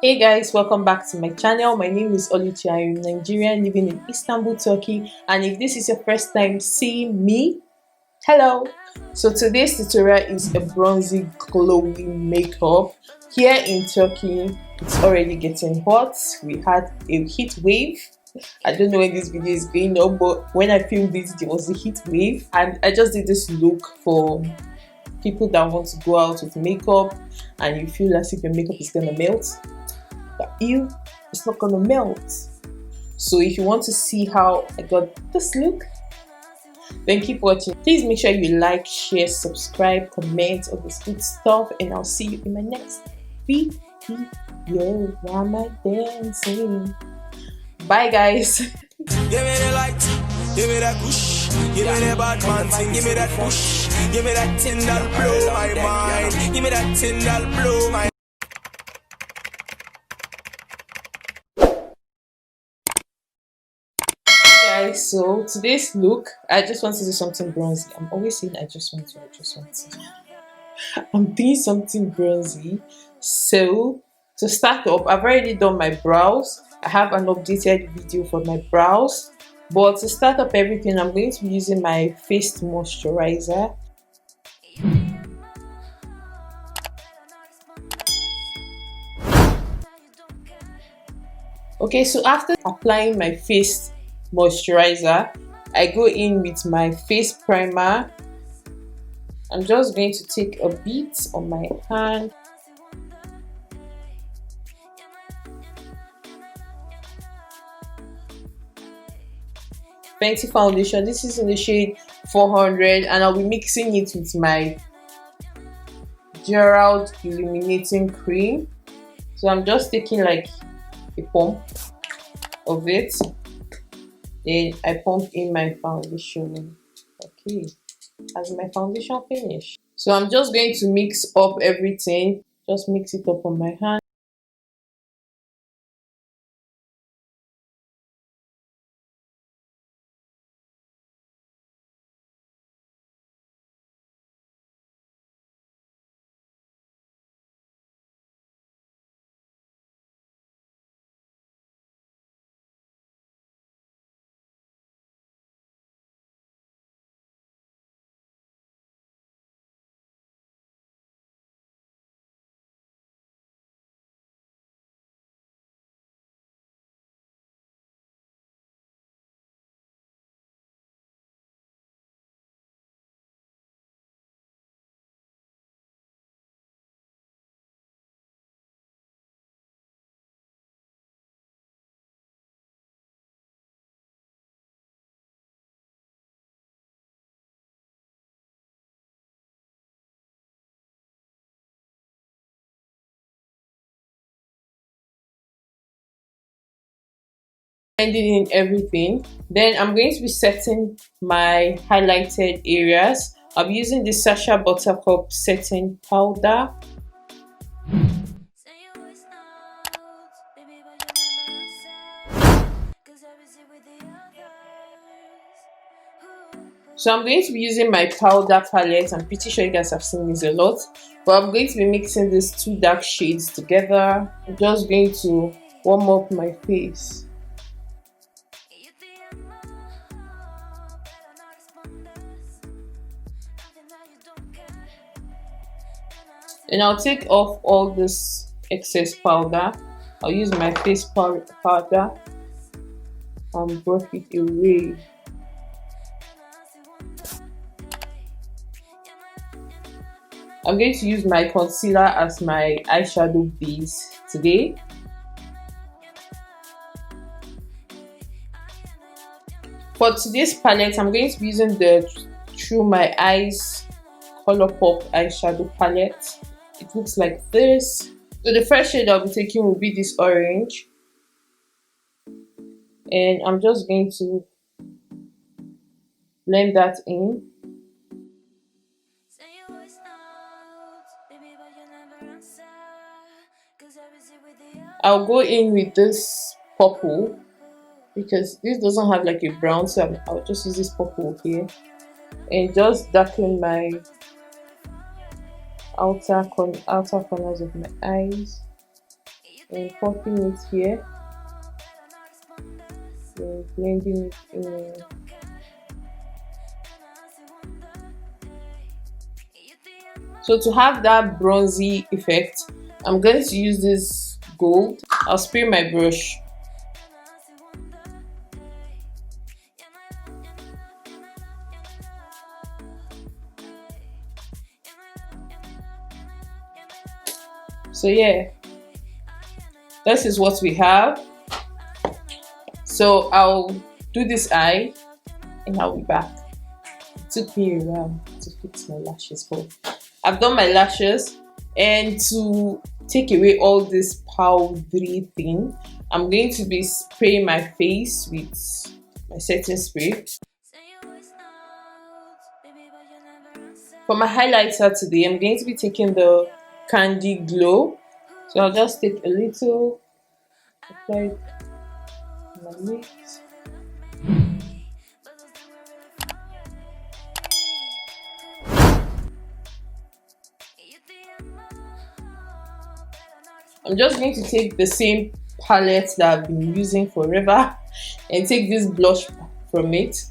Hey guys, welcome back to my channel. My name is Oluchi. I am Nigerian living in Istanbul, Turkey. And if this is your first time seeing me, hello. So today's tutorial is a bronzy glowy makeup. Here in Turkey, it's already getting hot. We had a heat wave. I don't know when this video is going up, but when I filmed this, there was a heat wave. And I just did this look for people that want to go out with makeup and you feel as if your makeup is gonna melt. But it's not gonna melt. So if you want to see how I got this look, then keep watching. Please make sure you like, share, subscribe, comment, all this good stuff, and I'll see you in my next video. Why am I dancing? Bye guys. Give me the light, give me that push, give me the bad man thing, give me that push, give me that thing that'll blow my mind, give me that thing that'll blow my Guys, so today's look, I just want to do something bronzy. I'm always saying I just want to. I'm doing something bronzy. So to start up, I've already done my brows. I have an updated video for my brows. But to start up everything, I'm going to be using my face moisturizer. Okay, so after applying my face moisturizer, I go in with my face primer. I'm just going to take a bit on my hand. Fenty foundation, this is in the shade 400, and I'll be mixing it with my Gerald illuminating cream. So I'm just taking like a pump of it, then I pump in my foundation. Okay, as my foundation finish, so I'm just going to mix up everything, just mix it up on my hand. Blending in everything, then I'm going to be setting my highlighted areas. I'll be using the Sasha Buttercup setting powder. So I'm going to be using my powder palette. I'm pretty sure you guys have seen this a lot, but I'm going to be mixing these two dark shades together. I'm just going to warm up my face. And I'll take off all this excess powder. I'll use my face powder and brush it away. I'm going to use my concealer as my eyeshadow base today. For today's palette, I'm going to be using the Through My Eyes Colourpop eyeshadow palette. It looks like this. So the first shade I'll be taking will be this orange, and I'm just going to blend that in. I'll go in with this purple because this doesn't have like a brown, so I'll just use this purple here and just darken my outer corners of my eyes. and popping it here, then blending it in. So to have that bronzy effect, I'm going to use this gold. I'll spray my brush. So yeah, this is what we have. So I'll do this eye and I'll be back. It took me a while to fix my lashes, but I've done my lashes. And to take away all this powdery thing, I'm going to be spraying my face with my setting spray. For my highlighter today, I'm going to be taking the Candy Glow. So I'll just take a little, apply my lips. I'm just going to take the same palette that I've been using forever and take this blush from it.